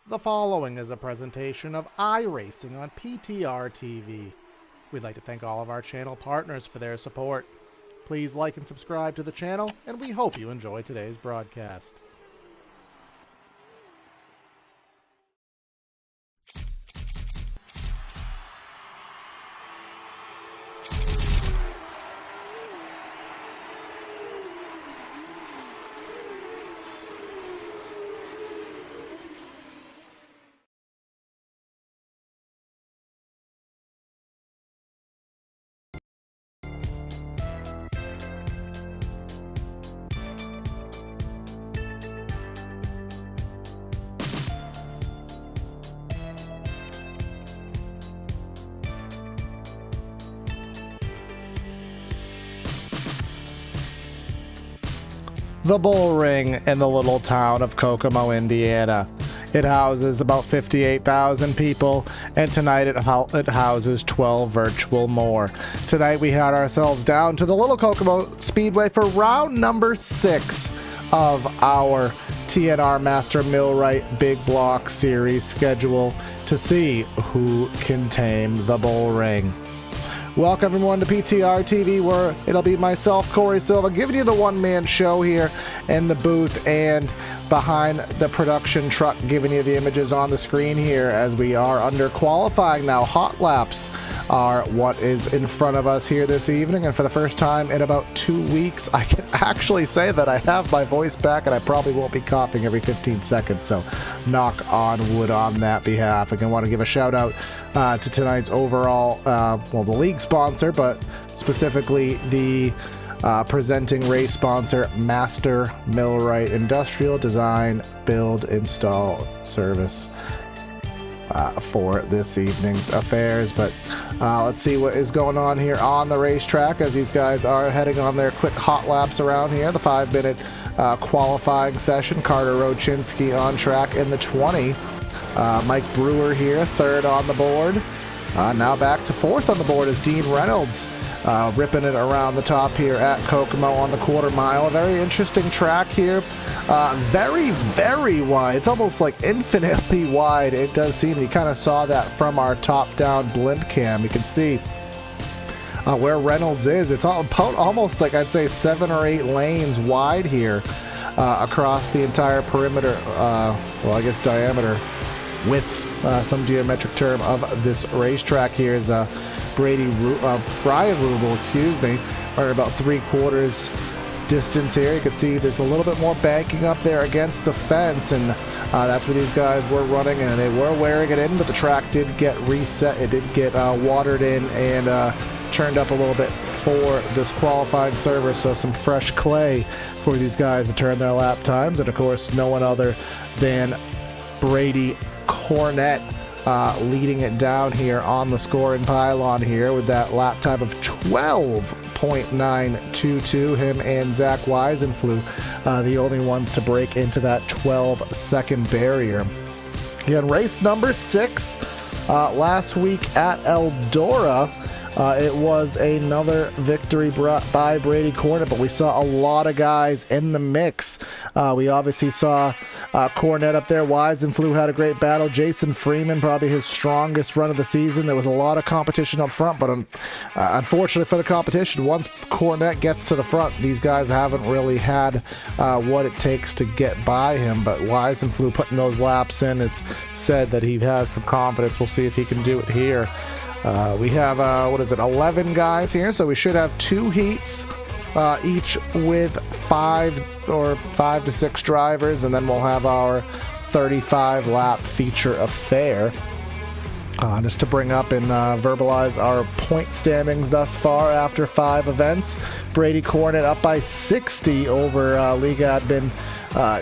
The following is a presentation of iRacing on PTRTV. We'd like to thank all of our channel partners for their support. Please like and subscribe to the channel, and we hope you enjoy today's broadcast. The Bull Ring in the little town of Kokomo, Indiana. It houses about 58,000 people, and tonight it houses 12 virtual more. Tonight we had ourselves down to the Little Kokomo Speedway for round number 6 of our TNR Master Millwright Big Block Series schedule to see who can tame the Bull Ring. Welcome everyone to PTRTV, where it'll be myself, Corey Silva, giving you the one-man show here in the booth and behind the production truck, giving you the images on the screen here as we are under qualifying now. Hot laps are what is in front of us here this evening, and for the first time in about 2 weeks, I can actually say that I have my voice back and I probably won't be coughing every 15 seconds, so knock on wood on that behalf. Again, I want to give a shout out to tonight's overall, well, the league sponsor, but specifically the presenting race sponsor, Master Millwright Industrial Design, Build, Install, Service for this evening's affairs. But let's see what is going on here on the racetrack as these guys are heading on their quick hot laps around here. The 5-minute qualifying session. Carter Rochinski on track in the 20. Mike Brewer here, third on the board. Now back to fourth on the board is Dean Reynolds, ripping it around the top here at Kokomo on the quarter mile. A very interesting track here. Very, very wide. It's almost like infinitely wide. It does seem. You kind of saw that from our top-down blimp cam. You can see where Reynolds is. It's almost like I'd say 7 or 8 lanes wide here across the entire perimeter. Well, I guess diameter, width, some geometric term of this racetrack here is Brian Rubel, excuse me, are about 3/4 distance here. You can see there's a little bit more banking up there against the fence, and that's where these guys were running, and they were wearing it in, but the track did get reset. It did get watered in and turned up a little bit for this qualifying service, so some fresh clay for these guys to turn their lap times, and of course no one other than Brady Cornett leading it down here on the scoring pylon here with that lap time of 12.922. Him and Zach Weisenflew, the only ones to break into that 12-second barrier. Again, race number 6 last week at Eldora. It was another victory brought by Brady Cornett, but we saw a lot of guys in the mix. We obviously saw Cornett up there. Weisenflew had a great battle. Jason Freeman, probably his strongest run of the season. There was a lot of competition up front, but unfortunately for the competition, once Cornett gets to the front, these guys haven't really had what it takes to get by him. But Weisenflew putting those laps in has said that he has some confidence. We'll see if he can do it here. We have, 11 guys here, so we should have 2 heats, each with 5 to 6 drivers, and then we'll have our 35-lap feature affair. Just to bring up and verbalize our point standings thus far after 5 events. Brady Cornett up by 60 over league admin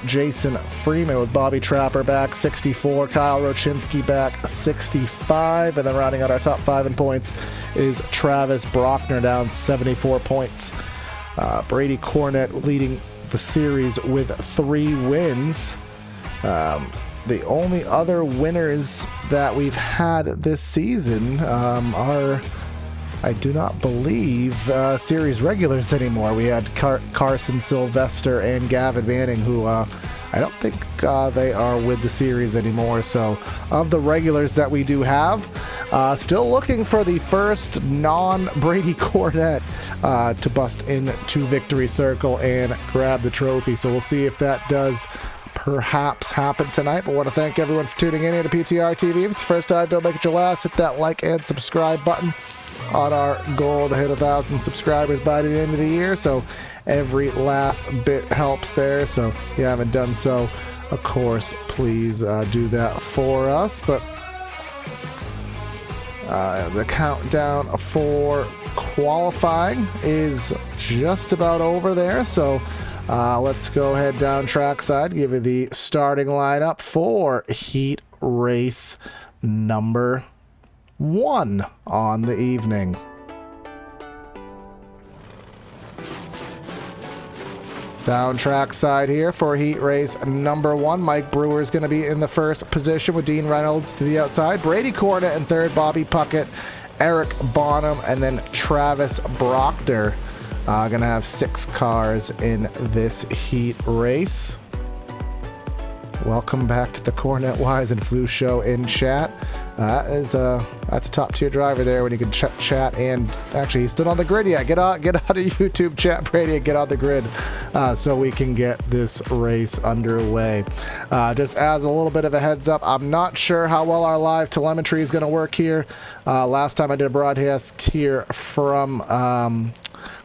Jason Freeman, with Bobby Trapper back 64, Kyle Rochinski back 65, and then rounding out our top 5 in points is Travis Brockner down 74 points. Brady Cornett leading the series with 3 wins. The only other winners that we've had this season are, I do not believe, series regulars anymore. We had Carson Sylvester and Gavin Manning, who I don't think they are with the series anymore. So of the regulars that we do have, still looking for the first non-Brady Cornett to bust into Victory Circle and grab the trophy. So we'll see if that does perhaps happen tonight. But I want to thank everyone for tuning in here to PTRTV. If it's the first time, don't make it your last. Hit that like and subscribe button on our goal to hit 1,000 subscribers by the end of the year. So every last bit helps there. So if you haven't done so, of course, please do that for us. But the countdown for qualifying is just about over there. So let's go ahead down trackside, give you the starting lineup for heat race number 1 on the evening. Down trackside here for heat race number 1. Mike Brewer is going to be in the first position with Dean Reynolds to the outside. Brady Cornett in third, Bobby Puckett, Eric Bonham, and then Travis Brockner. Going to have 6 cars in this heat race. Welcome back to the Cornett Wise and Flu Show in chat. That's a top tier driver there when you can chat, and actually he's still on the grid yet. Get out of YouTube chat, Brady, and get on the grid so we can get this race underway. Just as a little bit of a heads up, I'm not sure how well our live telemetry is going to work here. Last time I did a broadcast here from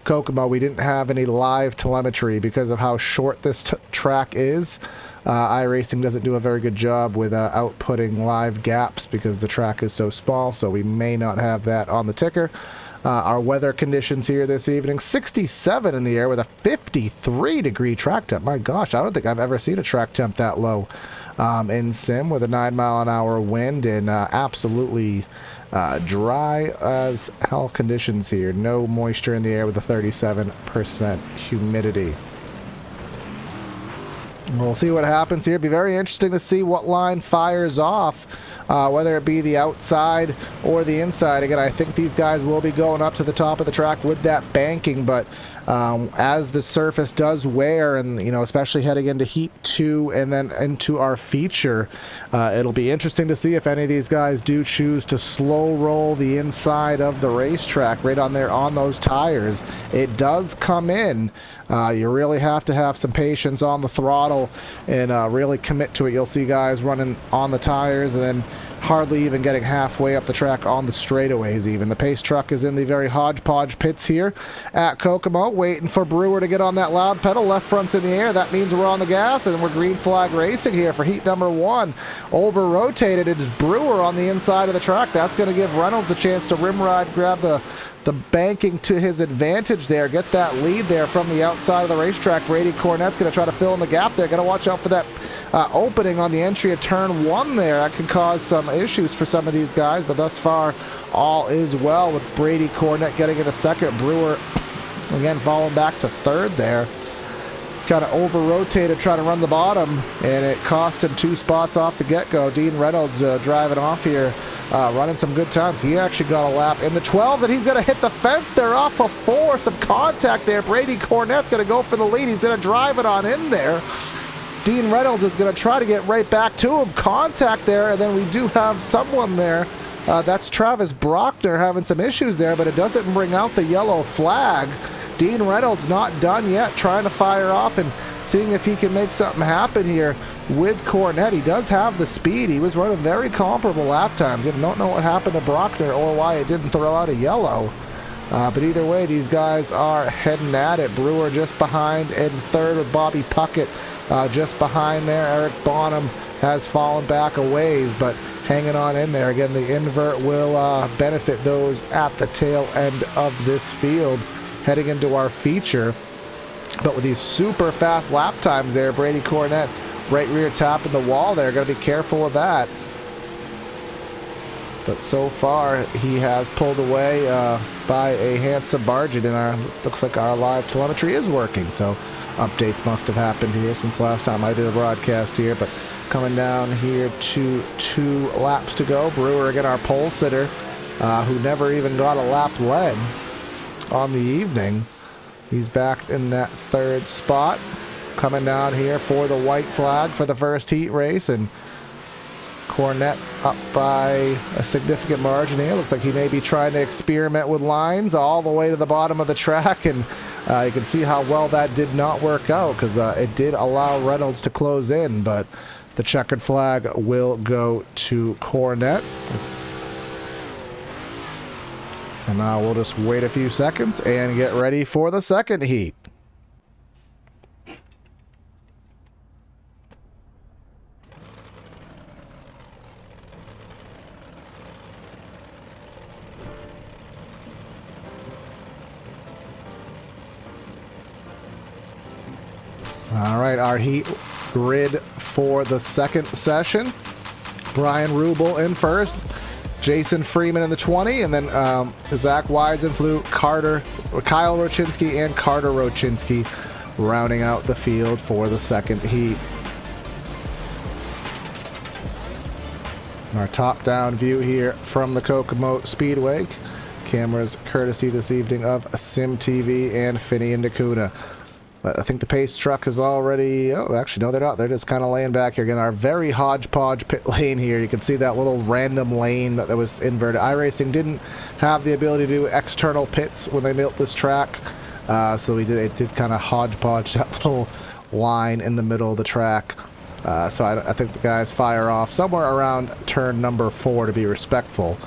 Kokomo, we didn't have any live telemetry because of how short this track is. iRacing doesn't do a very good job with outputting live gaps because the track is so small, so we may not have that on the ticker. Our weather conditions here this evening, 67 in the air with a 53-degree track temp. My gosh, I don't think I've ever seen a track temp that low in sim, with a 9-mile-an-hour wind and absolutely dry as hell conditions here. No moisture in the air with a 37% humidity. We'll see what happens here. It'll be very interesting to see what line fires off, whether it be the outside or the inside. Again, I think these guys will be going up to the top of the track with that banking, but as the surface does wear, and especially heading into heat 2 and then into our feature, it'll be interesting to see if any of these guys do choose to slow roll the inside of the racetrack right on there on those tires. It does come in. You really have to have some patience on the throttle and really commit to it. You'll see guys running on the tires and then hardly even getting halfway up the track on the straightaways even. The pace truck is in the very hodgepodge pits here at Kokomo, waiting for Brewer to get on that loud pedal. Left front's in the air. That means we're on the gas, and we're green flag racing here for heat number 1. Over rotated, it's Brewer on the inside of the track. That's going to give Reynolds a chance to rim ride, grab the banking to his advantage there, get that lead there from the outside of the racetrack. Brady Cornett's going to try to fill in the gap there. Got to watch out for that opening on the entry of turn 1 there. That can cause some issues for some of these guys, but thus far all is well with Brady Cornett getting into second. Brewer again falling back to third there. Kind of over-rotated trying to run the bottom, and it cost him 2 spots off the get-go. Dean Reynolds driving off here, running some good times. He actually got a lap in the 12s, and he's going to hit the fence there off of 4. Some contact there. Brady Cornett's going to go for the lead. He's going to drive it on in there. Dean Reynolds is going to try to get right back to him. Contact there, and then we do have someone there. That's Travis Brockner having some issues there, but it doesn't bring out the yellow flag. Dean Reynolds not done yet, trying to fire off and seeing if he can make something happen here with Cornett. He does have the speed. He was running very comparable lap times. I don't know what happened to Brockner or why it didn't throw out a yellow. But either way, these guys are heading at it. Brewer just behind in third with Bobby Puckett just behind there. Eric Bonham has fallen back a ways, but hanging on in there. Again, the invert will benefit those at the tail end of this field heading into our feature. But with these super fast lap times there, Brady Cornett right rear tapping the wall there. Got to be careful with that. But so far, he has pulled away by a handsome margin, and looks like our live telemetry is working. So updates must have happened here since last time I did a broadcast here. But coming down here to 2 laps to go. Brewer, again, our pole sitter, who never even got a lap led on the evening. He's back in that 3rd spot. coming down here for the white flag for the first heat race, and Cornette up by a significant margin here. Looks like he may be trying to experiment with lines all the way to the bottom of the track, and you can see how well that did not work out, because it did allow Reynolds to close in, but the checkered flag will go to Cornette. And now we'll just wait a few seconds and get ready for the second heat. All right, our heat grid for the second session. Brian Rubel in first, Jason Freeman in the 20, and then Zach Weisenfluh, Kyle Rochinski, and Carter Rochinski rounding out the field for the second heat. Our top-down view here from the Kokomo Speedway. Cameras courtesy this evening of SimTV and Finian DeCunha. But I think the pace truck is already... Oh, actually, no, they're not. They're just kind of laying back here. Again, our very hodgepodge pit lane here. You can see that little random lane that was inverted. iRacing didn't have the ability to do external pits when they built this track. So it did kind of hodgepodge that little line in the middle of the track. So I think the guys fire off somewhere around turn number 4 to be respectful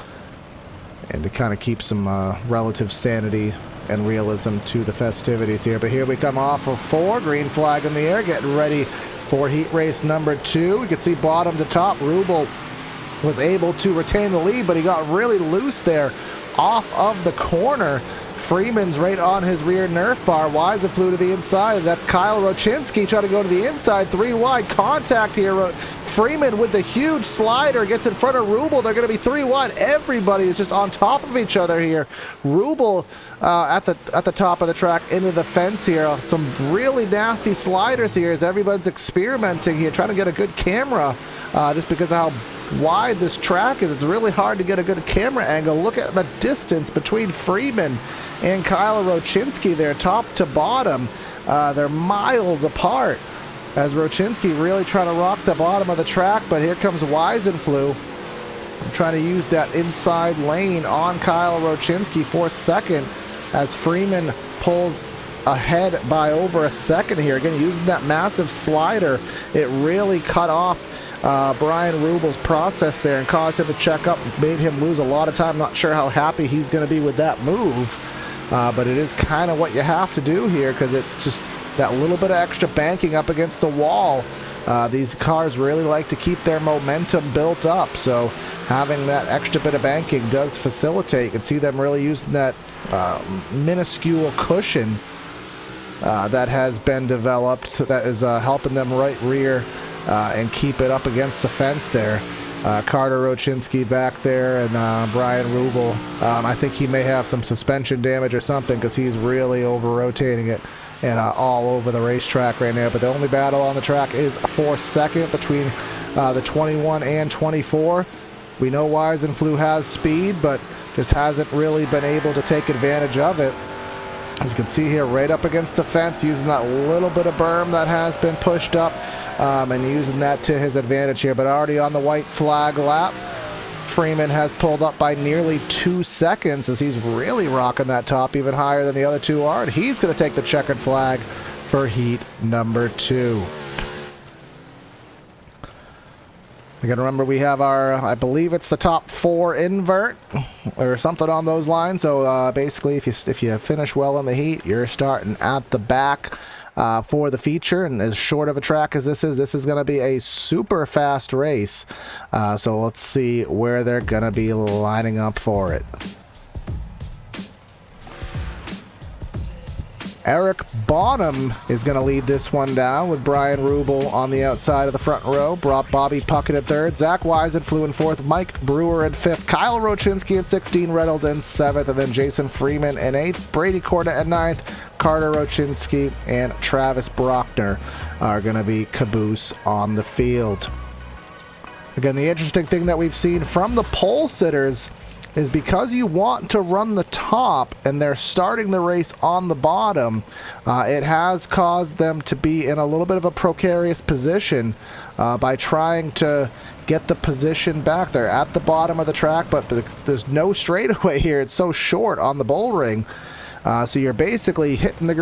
and to kind of keep some relative sanity and realism to the festivities here. But here we come off of 4, green flag in the air, getting ready for heat race number 2. You can see bottom to top, Rubel was able to retain the lead, but he got really loose there off of the corner. Freeman's right on his rear Nerf bar. Weisenfluh to the inside. That's Kyle Rochinski trying to go to the inside. 3 wide contact here. Freeman with the huge slider gets in front of Rubel. They're going to be 3 wide. Everybody is just on top of each other here. Rubel at the top of the track into the fence here. Some really nasty sliders here as everybody's experimenting here, trying to get a good camera just because of how wide this track is. It's really hard to get a good camera angle. Look at the distance between Freeman and Kyle Rochinski there, top to bottom. They're miles apart as Rochinski really trying to rock the bottom of the track, but here comes Weisenfluh trying to use that inside lane on Kyle Rochinski for second as Freeman pulls ahead by over a second here. Again, using that massive slider, it really cut off Brian Rubel's process there and caused him to check up, made him lose a lot of time. Not sure how happy he's going to be with that move, but it is kind of what you have to do here because it's just that little bit of extra banking up against the wall. These cars really like to keep their momentum built up, so having that extra bit of banking does facilitate. You can see them really using that minuscule cushion that has been developed that is helping them right rear and keep it up against the fence there. Carter Rochinski back there and Brian Rubel. I think he may have some suspension damage or something because he's really over-rotating it and all over the racetrack right now. But the only battle on the track is for second between the 21 and 24. We know Weisenfluh has speed, but just hasn't really been able to take advantage of it. As you can see here, right up against the fence, using that little bit of berm that has been pushed up and using that to his advantage here. But already on the white flag lap, Freeman has pulled up by nearly 2 seconds as he's really rocking that top even higher than the other two are. And he's going to take the checkered flag for heat number 2. Again, remember we have our, I believe it's the top 4 invert or something on those lines. So basically, if you finish well in the heat, you're starting at the back for the feature. And as short of a track as this is going to be a super fast race. So let's see where they're going to be lining up for it. Eric Bonham is going to lead this one down with Brian Rubel on the outside of the front row. Bobby Puckett at third. Zach Weisenfluh in fourth. Mike Brewer in fifth. Kyle Rochinski at 16. Reynolds in seventh. And then Jason Freeman in eighth. Brady Cornette at ninth. Carter Rochinski and Travis Brockner are going to be caboose on the field. Again, the interesting thing that we've seen from the pole sitters is because you want to run the top and they're starting the race on the bottom, it has caused them to be in a little bit of a precarious position by trying to get the position back. They're at the bottom of the track, but there's no straightaway here. It's so short on the bull ring. So you're basically hitting the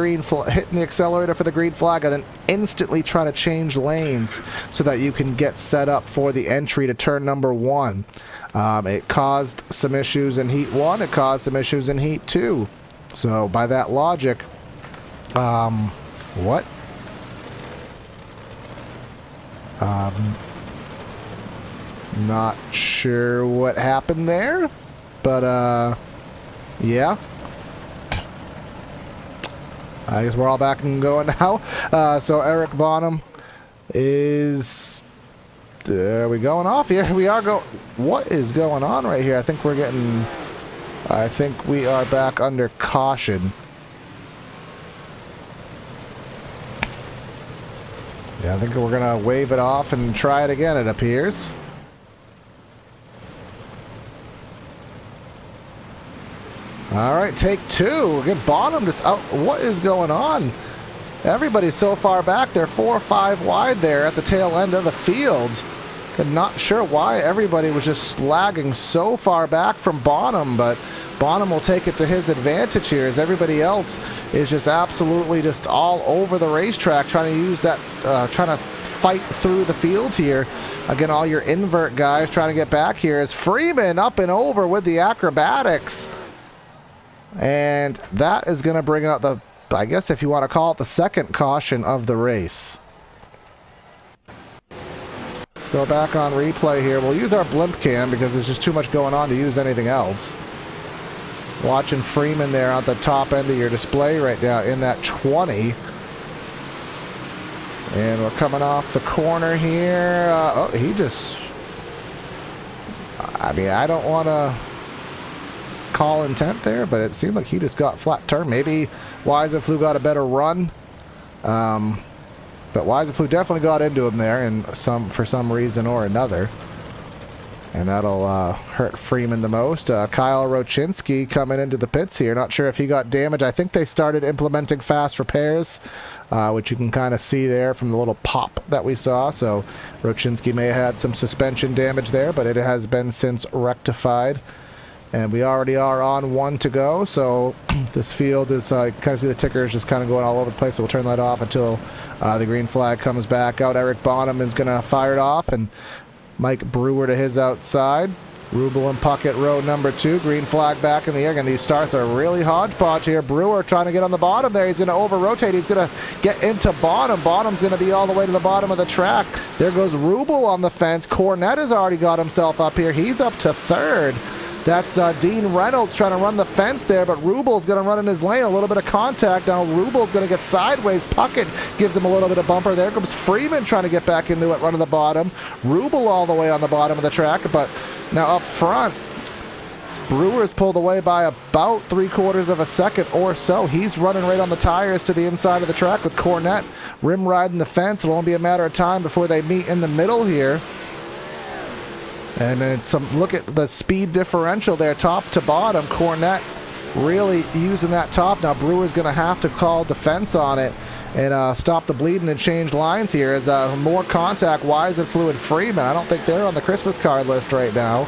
hitting the accelerator for the green flag and then instantly trying to change lanes so that you can get set up for the entry to turn number 1. It caused some issues in Heat 1. It caused some issues in Heat 2. So by that logic, what? Not sure what happened there, but yeah. I guess we're all back and going now. So Eric Bonham is... Are we going off here? We are What is going on right here? I think we're getting... I think we are back under caution. Yeah, I think we're going to wave it off and try it again, it appears. All right, take 2. Get Bonham just out. What is going on? Everybody's so far back. They're 4 or 5 wide there at the tail end of the field. I'm not sure why everybody was just lagging so far back from Bonham, but Bonham will take it to his advantage here as everybody else is just absolutely just all over the racetrack trying to use that, trying to fight through the field here. Again, all your invert guys trying to get back here as Freeman up and over with the acrobatics. And that is going to bring out the, I guess if you want to call it, the second caution of the race. Let's go back on replay here. We'll use our blimp cam because there's just too much going on to use anything else. Watching Freeman there at the top end of your display right now in that 20. And we're coming off the corner here. Oh, he just... I mean, I don't want to call intent there, but it seemed like he just got flat turn. Maybe Wise and Flew got a better run. But Wise and Flew definitely got into him there and for some reason or another. And that'll hurt Freeman the most. Kyle Rochinski coming into the pits here. Not sure if he got damaged. I think they started implementing fast repairs, which you can kind of see there from the little pop that we saw. So Rochinski may have had some suspension damage there, but it has been since rectified. And we already are on 1 to go, so this field is, you kind of see the tickers just kind of going all over the place, so we'll turn that off until the green flag comes back out. Eric Bonham is going to fire it off, and Mike Brewer to his outside. Rubel and Puckett row number 2, green flag back in the air. Again, these starts are really hodgepodge here. Brewer trying to get on the bottom there. He's going to over-rotate. He's going to get into Bonham. Bonham's going to be all the way to the bottom of the track. There goes Rubel on the fence. Cornette has already got himself up here. He's up to 3rd. That's Dean Reynolds trying to run the fence there, but Rubel's going to run in his lane. A little bit of contact. Now Rubel's going to get sideways. Puckett gives him a little bit of bumper. There comes Freeman trying to get back into it, running the bottom. Rubel all the way on the bottom of the track, but now up front, Brewer's pulled away by about 3/4 of a second or so. He's running right on the tires to the inside of the track with Cornette rim riding the fence. It'll only be a matter of time before they meet in the middle here. And then look at the speed differential there, top to bottom. Cornette really using that top. Now Brewer's going to have to call defense on it and stop the bleeding and change lines here as more contact. Wise and Flew and Freeman. I don't think they're on the Christmas card list right now,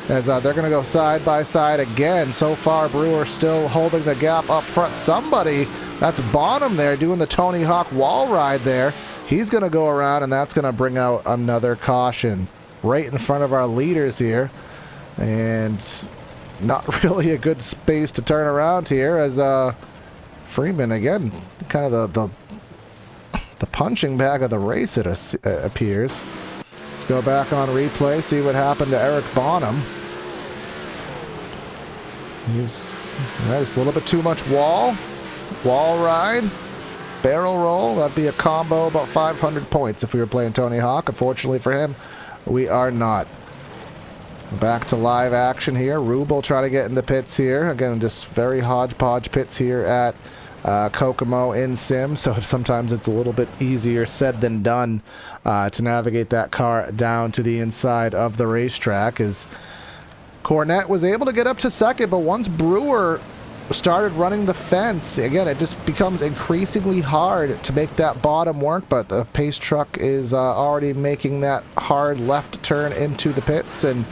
as they're going to go side by side again. So far, Brewer still holding the gap up front. Somebody, that's Bonham there, doing the Tony Hawk wall ride there. He's going to go around, and that's going to bring out another caution right in front of our leaders here, and not really a good space to turn around here as Freeman again, kind of the punching bag of the race, it appears. Let's go back on replay, see what happened to Eric Bonham. He's just a little bit too much wall ride, barrel roll. That'd be a combo about 500 points if we were playing Tony Hawk. Unfortunately for him, we are not. Back to live action here. Rubel trying to get in the pits here. Again, just very hodgepodge pits here at Kokomo in Sim, so sometimes it's a little bit easier said than done to navigate that car down to the inside of the racetrack. As Cornette was able to get up to second, but once Brewer started running the fence, again, it just becomes increasingly hard to make that bottom work, but the pace truck is already making that hard left turn into the pits, and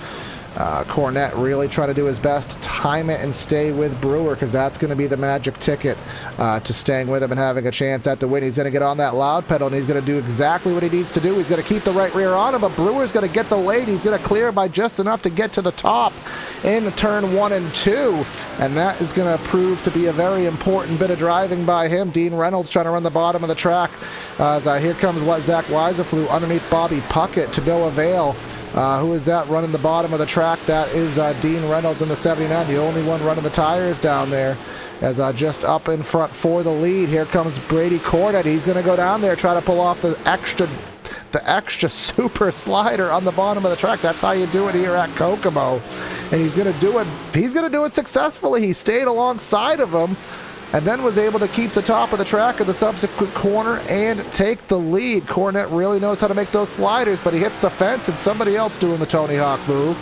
Cornette really trying to do his best to time it and stay with Brewer, because that's going to be the magic ticket to staying with him and having a chance at the win. He's going to get on that loud pedal, and he's going to do exactly what he needs to do. He's going to keep the right rear on him, but Brewer's going to get the lead. He's going to clear by just enough to get to the top in turn 1 and 2, and that is going to prove to be a very important bit of driving by him. Dean Reynolds trying to run the bottom of the track. Here comes Zach Weiserflew underneath Bobby Puckett to no avail. Who is that running the bottom of the track? That is Dean Reynolds in the 79, the only one running the tires down there, as just up in front for the lead. Here comes Brady Cornette. He's going to go down there, try to pull off the extra super slider on the bottom of the track. That's how you do it here at Kokomo, and he's going to do it. He's going to do it successfully. He stayed alongside of him, and then was able to keep the top of the track in the subsequent corner and take the lead. Cornette really knows how to make those sliders, but he hits the fence, and somebody else doing the Tony Hawk move.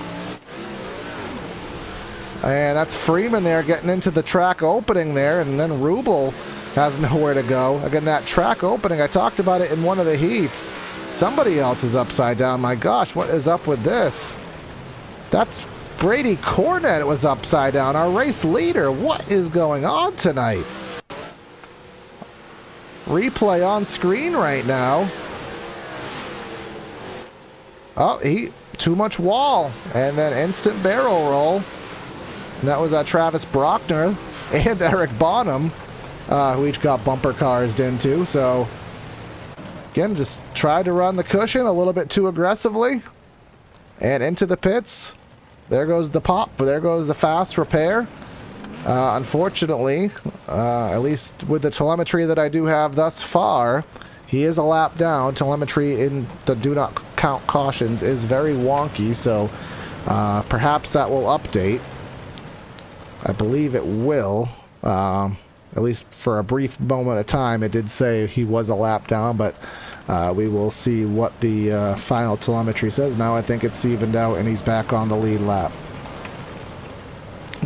And that's Freeman there getting into the track opening there, and then Rubel has nowhere to go. Again, that track opening, I talked about it in one of the heats. Somebody else is upside down. My gosh, what is up with this? That's Brady Cornette was upside down, our race leader. What is going on tonight? Replay on screen right now. Oh, too much wall, and then instant barrel roll. And that was Travis Brockner and Eric Bonham, who each got bumper cars into. So again, just tried to run the cushion a little bit too aggressively, and into the pits. There goes the pop, but there goes the fast repair. Unfortunately, at least with the telemetry that I do have thus far, he is a lap down. Telemetry in the do not count cautions is very wonky, so perhaps that will update. I believe it will. At least for a brief moment of time, it did say he was a lap down, but we will see what the final telemetry says. Now I think it's evened out and he's back on the lead lap.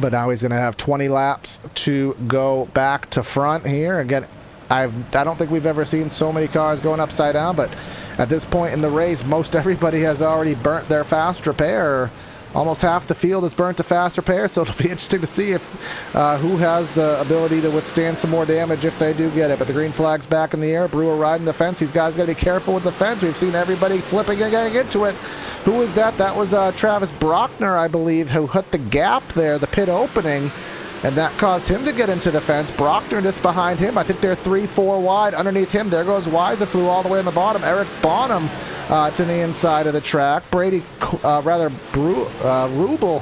But now he's going to have 20 laps to go back to front here. Again, I don't think we've ever seen so many cars going upside down, but at this point in the race, most everybody has already burnt their fast repair. Almost half the field is burnt to fast repair, so it'll be interesting to see if who has the ability to withstand some more damage if they do get it. But the green flag's back in the air. Brewer riding the fence. These guys got to be careful with the fence. We've seen everybody flipping and getting into it. Who was that? That was Travis Brockner, I believe, who hit the gap there, the pit opening, and that caused him to get into the fence. Brockner just behind him. I think they're 3-4 wide. Underneath him, there goes Weiserflew all the way on the bottom. Eric Bonham to the inside of the track. Rubel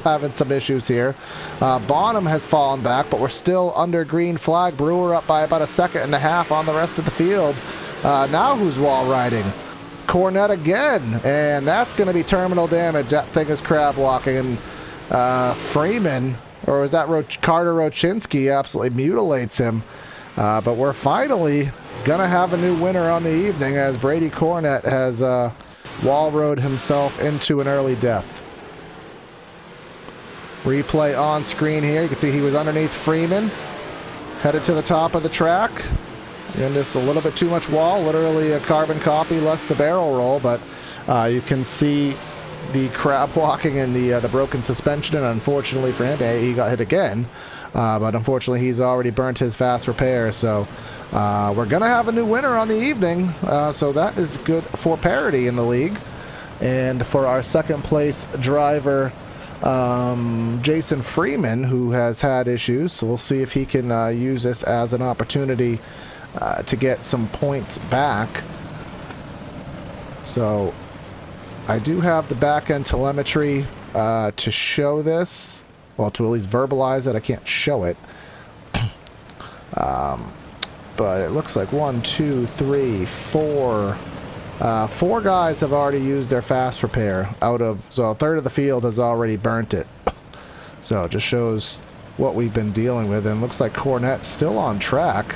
having some issues here. Bonham has fallen back, but we're still under green flag. Brewer up by about 1.5 seconds on the rest of the field. Now who's wall riding? Cornette again, and that's going to be terminal damage. That thing is crab walking, and Freeman, or was that Carter Rochinski, absolutely mutilates him. But we're finally going to have a new winner on the evening, as Brady Cornette has wall rode himself into an early death. Replay on screen here. You can see he was underneath Freeman, headed to the top of the track. And just a little bit too much wall, literally a carbon copy less the barrel roll, but you can see the crab walking and the broken suspension, and unfortunately for him, he got hit again. But unfortunately, he's already burnt his fast repair, so we're going to have a new winner on the evening, so that is good for parity in the league. And for our second place driver, Jason Freeman, who has had issues, so we'll see if he can use this as an opportunity to get some points back. So I do have the back-end telemetry to show this. Well, to at least verbalize it. I can't show it. But it looks like 1, 2, 3, 4. 4 guys have already used their fast repair so a third of the field has already burnt it. So it just shows what we've been dealing with, and looks like Cornette's still on track.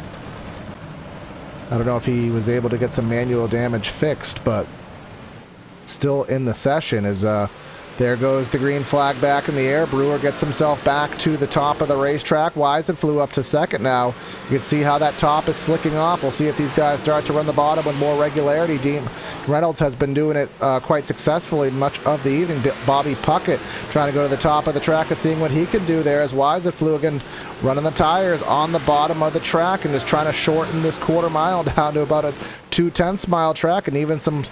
I don't know if he was able to get some manual damage fixed, but still in the session as There goes the green flag back in the air. Brewer gets himself back to the top of the racetrack. Wisen flew up to second now. You can see how that top is slicking off. We'll see if these guys start to run the bottom with more regularity. Dean Reynolds has been doing it quite successfully much of the evening. Bobby Puckett trying to go to the top of the track and seeing what he can do there as Wisen flew again, running the tires on the bottom of the track and just trying to shorten this quarter mile down to about a 2/10 mile track, and even some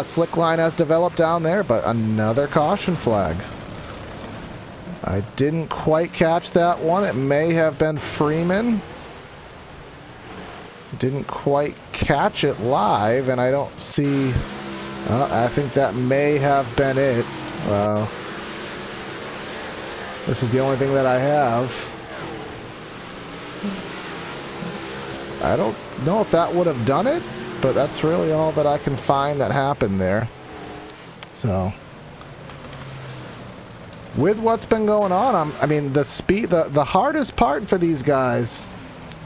slick line has developed down there, but another caution flag. I didn't quite catch that one. It may have been Freeman. Didn't quite catch it live, and I don't see... I think that may have been it. This is the only thing that I have. I don't know if that would have done it, but that's really all that I can find that happened there. So, with what's been going on, I mean, the speed, the hardest part for these guys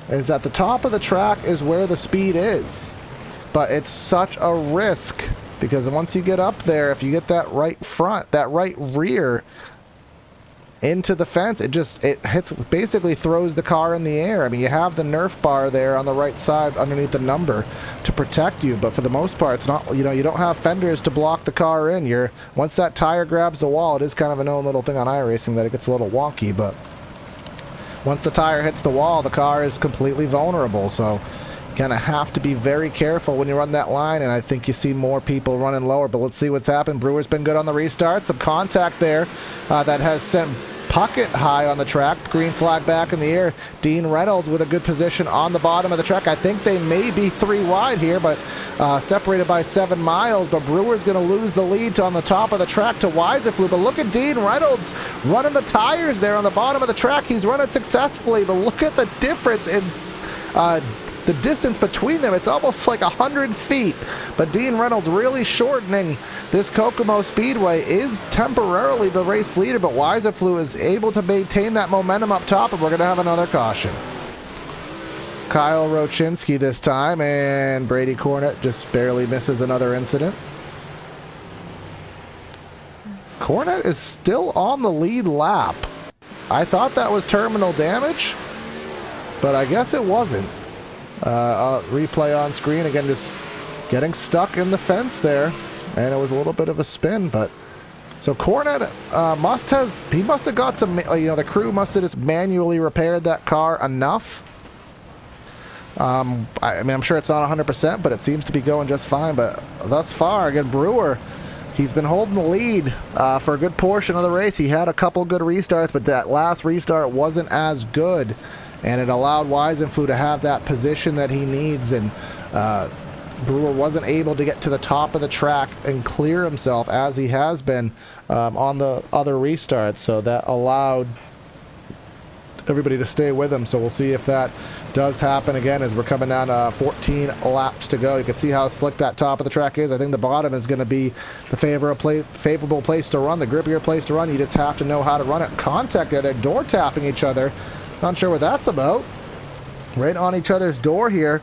is that the top of the track is where the speed is. But it's such a risk, because once you get up there, if you get that right front, that right rear into the fence, it hits, basically throws the car in the air. I mean, you have the Nerf bar there on the right side underneath the number to protect you, but for the most part, it's not, you know, you don't have fenders to block the car in. Once that tire grabs the wall, it is kind of a known little thing on iRacing that it gets a little wonky, but once the tire hits the wall, the car is completely vulnerable, so you kind of have to be very careful when you run that line, and I think you see more people running lower, but let's see what's happened. Brewer's been good on the restart. Some contact there that has sent Puckett high on the track. Green flag back in the air. Dean Reynolds with a good position on the bottom of the track. I think they may be 3 wide here, but separated by 7 miles, but Brewer's going to lose the lead on the top of the track to Wisen. But look at Dean Reynolds running the tires there on the bottom of the track. He's running successfully, but look at the difference in the distance between them. It's almost like 100 feet. But Dean Reynolds really shortening this Kokomo Speedway, is temporarily the race leader, but Wisen is able to maintain that momentum up top, and we're going to have another caution. Kyle Rochinski this time, and Brady Cornett just barely misses another incident. Cornett is still on the lead lap. I thought that was terminal damage, but I guess it wasn't. Replay on screen again, just getting stuck in the fence there, and it was a little bit of a spin. But so Cornett must have got some, you know, the crew must have just manually repaired that car enough. I mean, I'm sure it's not 100%, but it seems to be going just fine. But thus far, again, Brewer, he's been holding the lead for a good portion of the race. He had a couple good restarts, but that last restart wasn't as good, and it allowed Wisen to have that position that he needs, and Brewer wasn't able to get to the top of the track and clear himself as he has been on the other restarts, so that allowed everybody to stay with him. So we'll see if that does happen again as we're coming down to 14 laps to go. You can see how slick that top of the track is. I think the bottom is going to be the favorable place to run, the grippier place to run. You just have to know how to run it. Contact there, they're door tapping each other. Not sure what that's about. Right on each other's door here.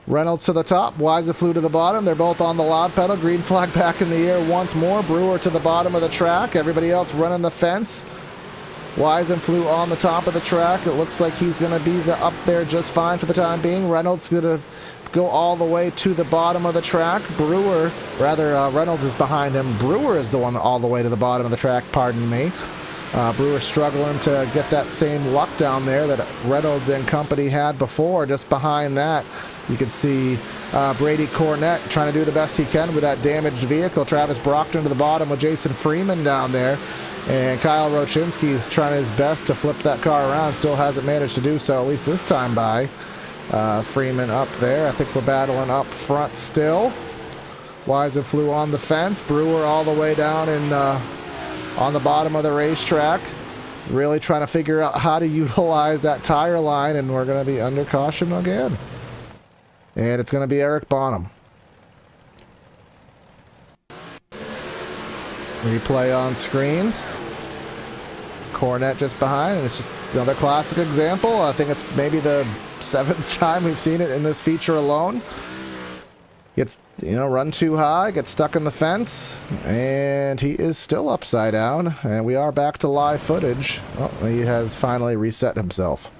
Reynolds to the top, Wisen to the bottom. They're both on the loud pedal. Green flag back in the air once more. Brewer to the bottom of the track. Everybody else running the fence. Wisen on the top of the track. It looks like he's going to be up there just fine for the time being. Reynolds going to go all the way to the bottom of the track. Reynolds is behind him. Brewer is the one all the way to the bottom of the track, pardon me. Brewer struggling to get that same luck down there that Reynolds and company had before. Just behind that, you can see Brady Cornett trying to do the best he can with that damaged vehicle. Travis Brockton to the bottom with Jason Freeman down there. And Kyle Rochinski is trying his best to flip that car around. Still hasn't managed to do so, at least this time by. Freeman up there. I think we're battling up front still. Wisen on the fence. Brewer all the way down in on the bottom of the racetrack. Really trying to figure out how to utilize that tire line, and we're going to be under caution again. And it's going to be Eric Bonham. Replay on screen. Cornett just behind, and it's just another classic example. I think it's maybe the 7th time we've seen it in this feature alone. Gets, you know, run too high, gets stuck in the fence, and he is still upside down, and we are back to live footage. Oh, he has finally reset himself.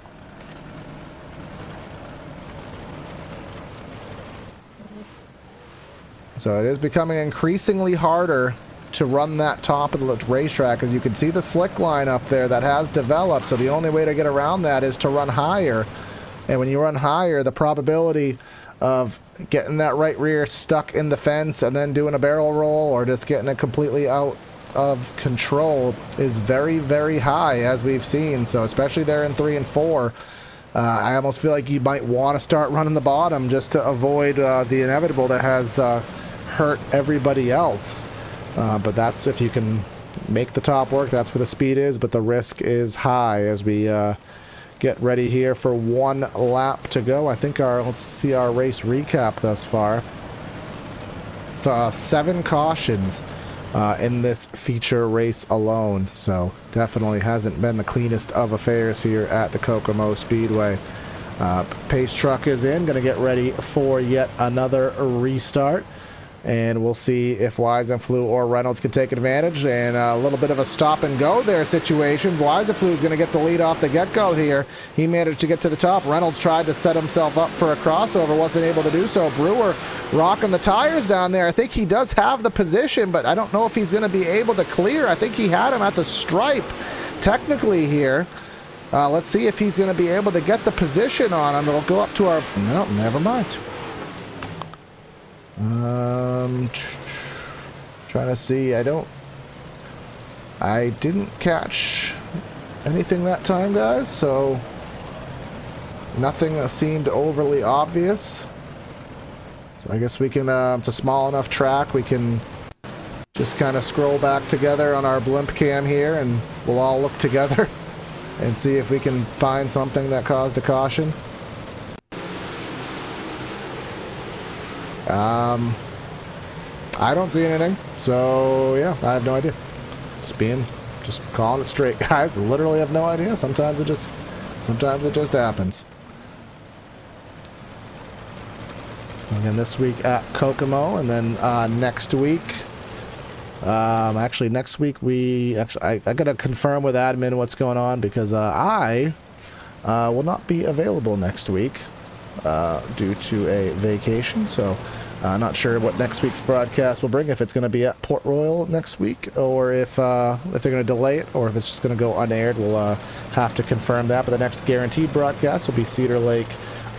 So it is becoming increasingly harder to run that top of the racetrack. As you can see the slick line up there that has developed, so the only way to get around that is to run higher. And when you run higher, the probability of getting that right rear stuck in the fence and then doing a barrel roll or just getting it completely out of control is very, very high, as we've seen. So especially there in 3 and 4, I almost feel like you might want to start running the bottom just to avoid the inevitable that has hurt everybody else. But that's if you can make the top work, that's where the speed is, but the risk is high as we get ready here for 1 lap to go. I think let's see our race recap thus far. So 7 cautions in this feature race alone, so definitely hasn't been the cleanest of affairs here at the Kokomo Speedway. Pace truck is in, gonna get ready for yet another restart. And we'll see if Weisenfluh or Reynolds can take advantage. And a little bit of a stop and go there situation. Weisenfluh is going to get the lead off the get-go here. He managed to get to the top. Reynolds tried to set himself up for a crossover, wasn't able to do so. Brewer rocking the tires down there. I think he does have the position, but I don't know if he's going to be able to clear. I think he had him at the stripe technically here. Let's see if he's going to be able to get the position on him. It'll go up to our... No, never mind. Trying to see. I didn't catch anything that time, guys, so nothing seemed overly obvious. So I guess we can, it's a small enough track, we can just kind of scroll back together on our blimp cam here, and we'll all look together and see if we can find something that caused a caution. I don't see anything, so yeah, I have no idea. Just calling it straight, guys. Literally have no idea. Sometimes it just happens. Again, this week at Kokomo, and then next week. Actually, next week I gotta confirm with admin what's going on, because I will not be available next week due to a vacation. So. Not sure what next week's broadcast will bring, if it's going to be at Port Royal next week, or if they're going to delay it, or if it's just going to go unaired. We'll have to confirm that. But the next guaranteed broadcast will be Cedar Lake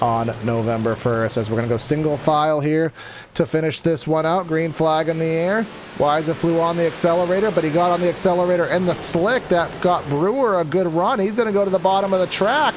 on November 1st, as we're going to go single file here to finish this one out. Green flag in the air. Weisenfluh on the accelerator, but he got on the accelerator in the slick. That got Brewer a good run. He's going to go to the bottom of the track.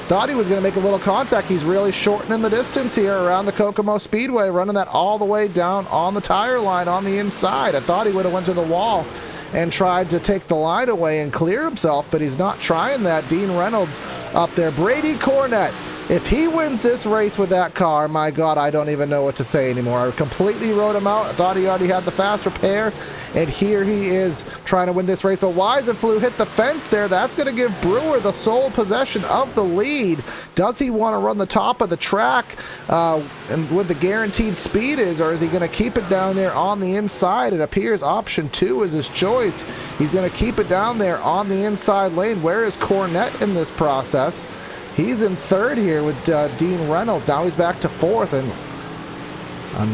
Thought he was going to make a little contact. He's really shortening the distance here around the Kokomo Speedway, running that all the way down on the tire line on the inside. I thought he would have went to the wall and tried to take the line away and clear himself, but he's not trying that. Dean Reynolds up there. Brady Cornett, if he wins this race with that car, my God, I don't even know what to say anymore. I completely wrote him out. I thought he already had the fast repair, and here he is trying to win this race. But Weisenfluh hit the fence there. That's going to give Brewer the sole possession of the lead. Does he want to run the top of the track and with the guaranteed speed is, or is he going to keep it down there on the inside? It appears option 2 is his choice. He's going to keep it down there on the inside lane. Where is Cornett in this process? He's in 3rd here with Dean Reynolds. Now he's back to 4th, and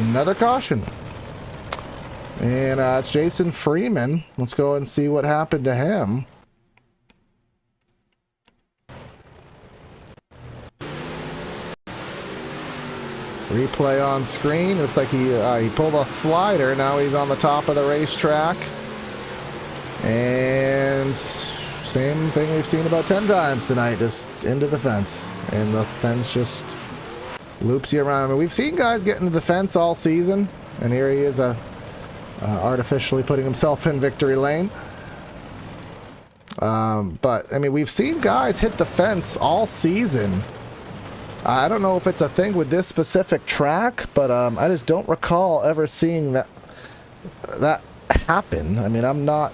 another caution. And it's Jason Freeman. Let's go and see what happened to him. Replay on screen. Looks like he pulled a slider. Now he's on the top of the racetrack. And same thing we've seen about 10 times tonight. Just into the fence. And the fence just loops you around. I mean, we've seen guys get into the fence all season. And here he is artificially putting himself in victory lane. But, I mean, we've seen guys hit the fence all season. I don't know if it's a thing with this specific track, but I just don't recall ever seeing that happen. I mean, I'm not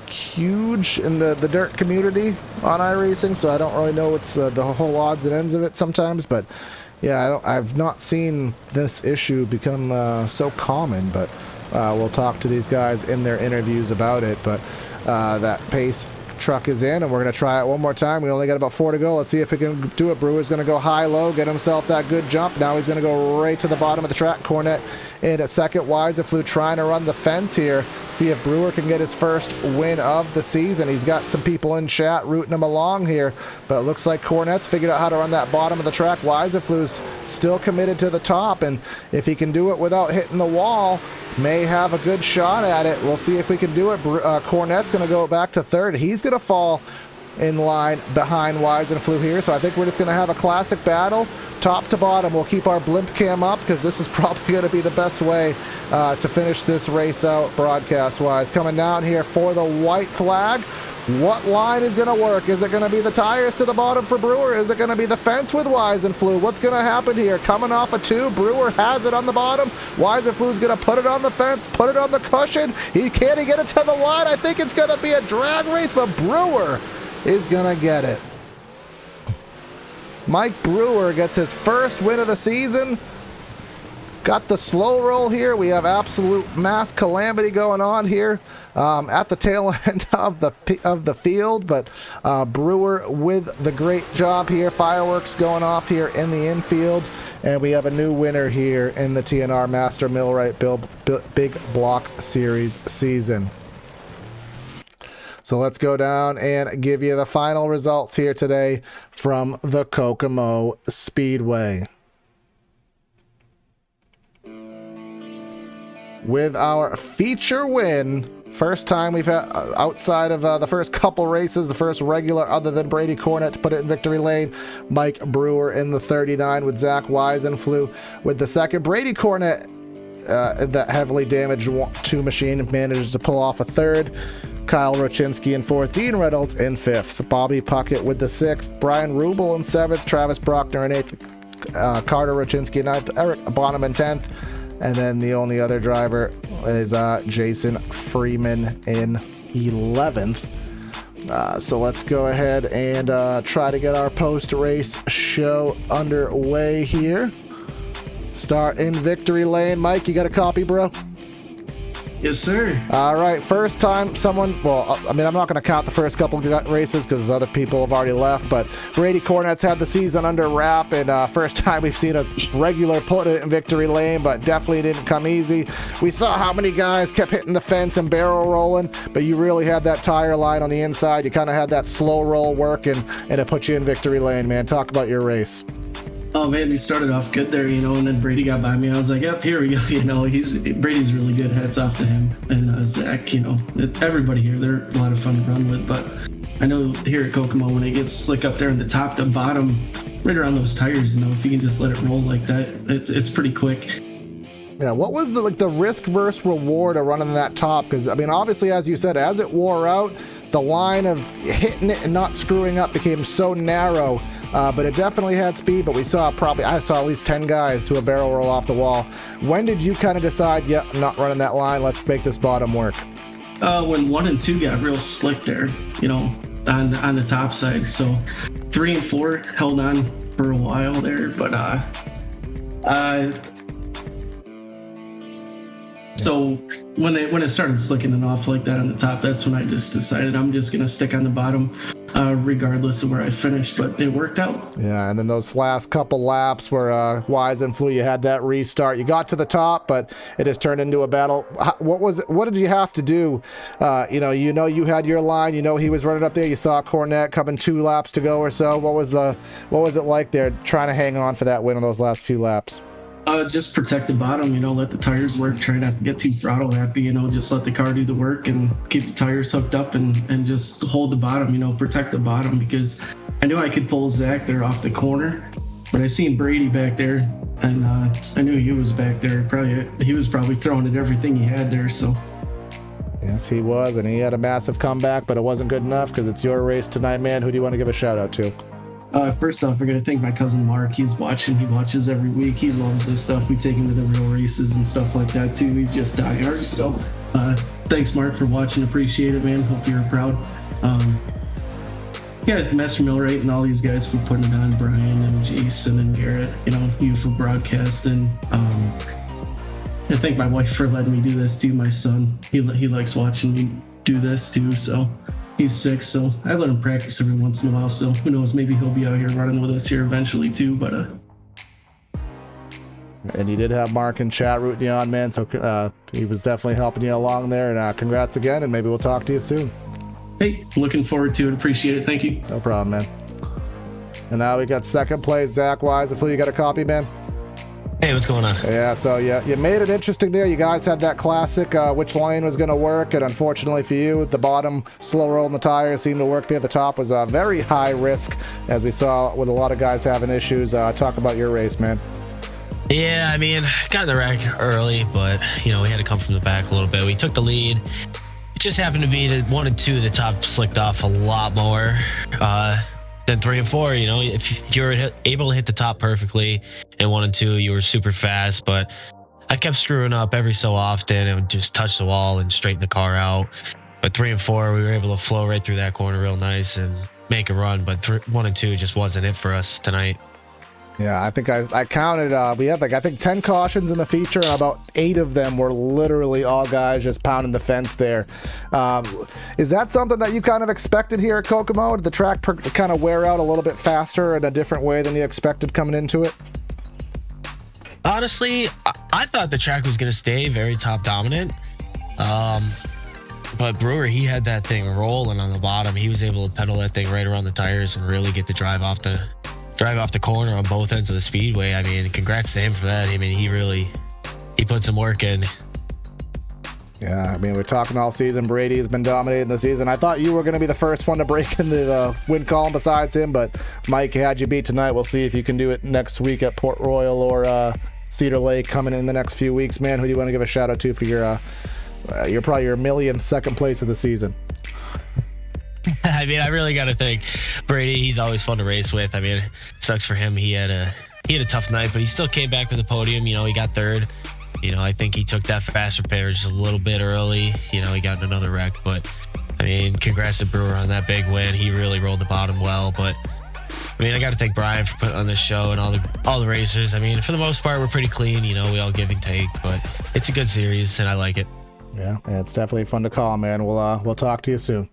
huge in the dirt community on iRacing, so I don't really know what's the whole odds and ends of it sometimes, but Yeah, I've not seen this issue become so common, but we'll talk to these guys in their interviews about it. But that pace truck is in, and we're going to try it one more time. We only got about 4 to go. Let's see if we can do it. Brewer's going to go high-low, get himself that good jump. Now he's going to go right to the bottom of the track. Cornet in at second. Weiserflew trying to run the fence here. See if Brewer can get his first win of the season. He's got some people in chat rooting him along here, but it looks like Cornet's figured out how to run that bottom of the track. Weiserflew's still committed to the top, and if he can do it without hitting the wall, may have a good shot at it. We'll see if we can do it. Cornet's going to go back to third. He's going to fall in line behind Weiserflew here, so I think we're just going to have a classic battle, top to bottom. We'll keep our blimp cam up because this is probably going to be the best way to finish this race out broadcast-wise. Coming down here for the white flag. What line is going to work? Is it going to be the tires to the bottom for Brewer? Is it going to be the fence with Weiserflew? What's going to happen here? Coming off a 2, Brewer has it on the bottom. Weiserflew's going to put it on the fence, put it on the cushion. Can he get it to the line? I think it's going to be a drag race, but Brewer is going to get it. Mike Brewer gets his first win of the season. Got the slow roll here. We have absolute mass calamity going on here at the tail end of the field, but Brewer with the great job here. Fireworks going off here in the infield, and we have a new winner here in the TNR Master Millwright Big Block Series season. So let's go down and give you the final results here today from the Kokomo Speedway. With our feature win, first time we've had outside of the first couple races, the first regular other than Brady Cornet to put it in victory lane, Mike Brewer in the 39 with Zach Weiserflew with the second. Brady Cornet, that heavily damaged 2 machine, manages to pull off a third. Kyle Rochinski in 4th, Dean Reynolds in 5th, Bobby Puckett with the 6th, Brian Rubel in 7th, Travis Brockner in 8th, Carter Rochinski in 9th, Eric Bonham in 10th, and then the only other driver is Jason Freeman in 11th. So let's go ahead and try to get our post-race show underway here. Start in victory lane. Mike, you got a copy, bro? Yes, sir. All right, first time someone, well, I mean, I'm not going to count the first couple races because other people have already left, but Brady Cornet's had the season under wrap, and first time we've seen a regular put it in victory lane, but definitely didn't come easy. We saw how many guys kept hitting the fence and barrel rolling, but you really had that tire line on the inside. You kind of had that slow roll work, and it put you in victory lane, man. Talk about your race. Oh man, he started off good there, and then Brady got by me. I was like, yep, here we go. Brady's really good. Hats off to him. And Zach, everybody here, they're a lot of fun to run with. But I know here at Kokomo, when it gets slick up there in the top to bottom, right around those tires, if you can just let it roll like that, it's pretty quick. Yeah, what was the risk versus reward of running that top? Because, I mean, obviously, as you said, as it wore out, the line of hitting it and not screwing up became so narrow. But it definitely had speed, but I saw at least 10 guys to a barrel roll off the wall. When did you kind of decide, yeah, I'm not running that line, let's make this bottom work? When 1 and 2 got real slick there, on the top side. So 3 and 4 held on for a while there, but so when it started slicking it off like that on the top, that's when I just decided I'm just gonna stick on the bottom, regardless of where I finished. But it worked out. Yeah, and then those last couple laps where Weiserflew, you had that restart. You got to the top, but it has turned into a battle. What was it? What did you have to do? You had your line. He was running up there. You saw Cornet coming 2 laps to go or so. What was it like there, trying to hang on for that win on those last few laps? Just protect the bottom, let the tires work, try not to get too throttle happy, just let the car do the work and keep the tires hooked up and just hold the bottom, protect the bottom, because I knew I could pull Zach there off the corner, but I seen Brady back there, and I knew he was back there. He was probably throwing at everything he had there, so. Yes, he was, and he had a massive comeback, but it wasn't good enough because it's your race tonight, man. Who do you want to give a shout out to? First off, I got to thank my cousin Mark. He's watching. He watches every week. He loves this stuff. We take him to the real races and stuff like that too. He's just diehard. So thanks, Mark, for watching. Appreciate it, man. Hope you're proud. guys, Master Millwright and all these guys for putting it on, Brian and Jason and Garrett, you for broadcasting. I thank my wife for letting me do this too. My son, he likes watching me do this too, so he's 6, so I let him practice every once in a while, so who knows, maybe he'll be out here running with us here eventually too, but And you did have Mark in chat rooting you on, man, so he was definitely helping you along there, and congrats again, and maybe we'll talk to you soon. Hey, looking forward to it. Appreciate it. Thank you. No problem, man. And now we got second place, Zach Wise. Hopefully you got a copy, man. Hey, what's going on? Yeah, so you made it interesting there. You guys had that classic which lane was going to work, and unfortunately for you, at the bottom, slow rolling the tires seemed to work there. The top was very high risk, as we saw with a lot of guys having issues. Talk about your race, man. Yeah, I mean, got in the wreck early, but, we had to come from the back a little bit. We took the lead. It just happened to be that 1 and 2, the top slicked off a lot more than 3 and 4. If you were able to hit the top perfectly in 1 and 2, you were super fast, but I kept screwing up every so often and would just touch the wall and straighten the car out. But 3 and 4, we were able to flow right through that corner real nice and make a run, but 1 and 2 just wasn't it for us tonight. Yeah, I think I counted, we had I think 10 cautions in the feature, and about 8 of them were literally all guys just pounding the fence there. Is that something that you kind of expected here at Kokomo? Did the track kind of wear out a little bit faster in a different way than you expected coming into it? Honestly, I thought the track was going to stay very top dominant. But Brewer, he had that thing rolling on the bottom. He was able to pedal that thing right around the tires and really get the drive off the corner on both ends of the speedway. I mean, congrats to him for that. I mean, he put some work in. Yeah, I mean, we're talking all season. Brady has been dominating the season. I thought you were going to be the first one to break into the win column besides him, but Mike had you beat tonight. We'll see if you can do it next week at Port Royal or Cedar Lake coming in the next few weeks, man. Who do you want to give a shout out to for your probably your millionth second place of the season? I mean, I really got to thank Brady. He's always fun to race with. I mean, it sucks for him. He had a tough night, but he still came back with the podium. He got third. I think he took that fast repair just a little bit early. He got in another wreck, but I mean, congrats to Brewer on that big win. He really rolled the bottom well, but I mean, I got to thank Brian for putting on this show and all the racers. I mean, for the most part, we're pretty clean. We all give and take, but it's a good series and I like it. Yeah, it's definitely fun to call, man. We'll talk to you soon.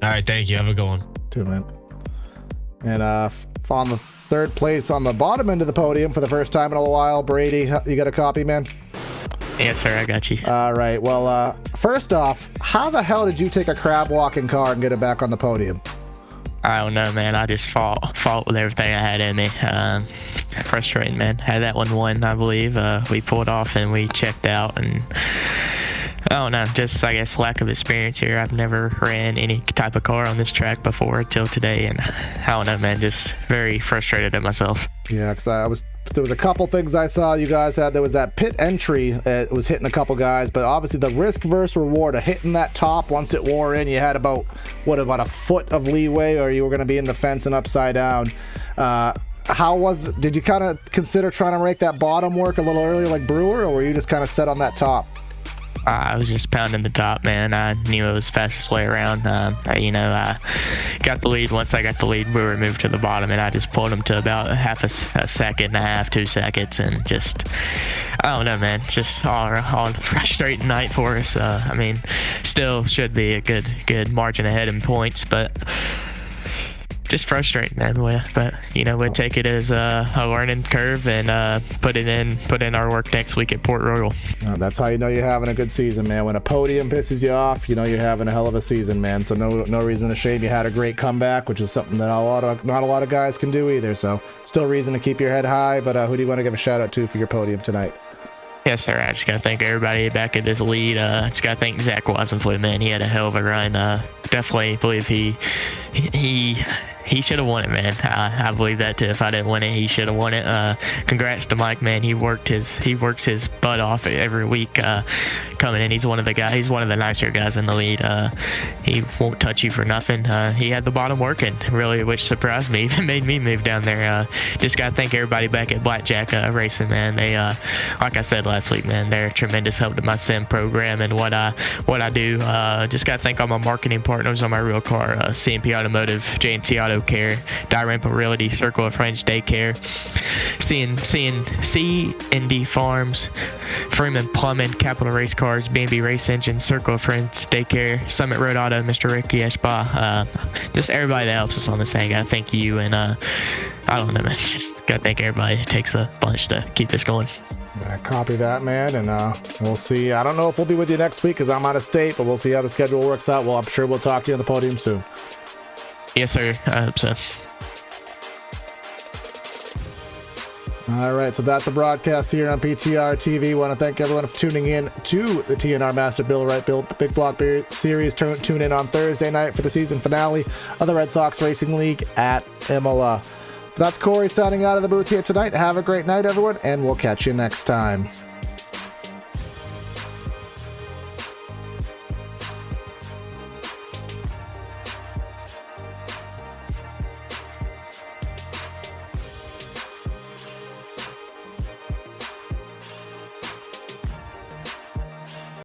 All right, thank you. Have a good one. 2 minutes. And on the third place on the bottom end of the podium for the first time in a while, Brady, you got a copy, man? Yes, sir. I got you. All right. Well, first off, how the hell did you take a crab walking car and get it back on the podium? I don't know, man. I just fought with everything I had in me. Frustrating, man. Had that one, I believe. We pulled off and we checked out, and I don't know, just I guess lack of experience here. I've never ran any type of car on this track before till today, and I don't know, man, just very frustrated at myself. Yeah, because there was a couple things I saw you guys had. There was that pit entry that was hitting a couple guys, but obviously the risk versus reward of hitting that top once it wore in, you had about a foot of leeway, or you were going to be in the fence and upside down. Did you kind of consider trying to make that bottom work a little earlier like Brewer, or were you just kind of set on that top? I was just pounding the top, man. I knew it was the fastest way around. I got the lead. Once I got the lead, Brewer moved to the bottom, and I just pulled him to about a second and a half, 2 seconds, and just, I don't know, man. Just all frustrating night for us. I mean, still should be a good margin ahead in points, but just frustrating, man. But we'll take it as a learning curve and put in our work next week at Port Royal. That's how you know you're having a good season, man. When a podium pisses you off, you're having a hell of a season, man. So no reason to shame. You had a great comeback, which is something that not a lot of guys can do either. So still reason to keep your head high. But who do you want to give a shout out to for your podium tonight? Yes, sir. I just got to thank everybody back at this lead. Just got to thank Zach Wassenflew, man. He had a hell of a run. Definitely believe he he should have won it, man. I believe that too. If I didn't win it, he should have won it. Congrats to Mike, man. He works his butt off every week coming in. He's one of the nicer guys in the lead. He won't touch you for nothing. He had the bottom working, really, which surprised me. Even made me move down there. Just gotta thank everybody back at Blackjack Racing, man. They, like I said last week, man, they're a tremendous help to my sim program and what I do. Just gotta thank all my marketing partners on my real car, CMP Automotive, J&T Auto Care, Dyrampa Realty, Circle of Friends Daycare, C&D Farms, Freeman Plumbing, Capital Race Cars, B&B Race Engines, Circle of Friends Daycare, Summit Road Auto, Mr. Ricky Eshba, just everybody that helps us on this thing. Gotta thank you, and I don't know, man, just gotta thank everybody. It takes a bunch to keep this going. Yeah, copy that, man, and we'll see. I don't know if we'll be with you next week because I'm out of state, but we'll see how the schedule works out. Well, I'm sure we'll talk to you on the podium soon. Yes, sir. I hope so. All right, so that's a broadcast here on PTRTV. Want to thank everyone for tuning in to the TNR Master Millwright Big Block Series. Tune in on Thursday night for the season finale of the Red Sox Racing League at Imola. That's Corey signing out of the booth here tonight. Have a great night, everyone, and we'll catch you next time.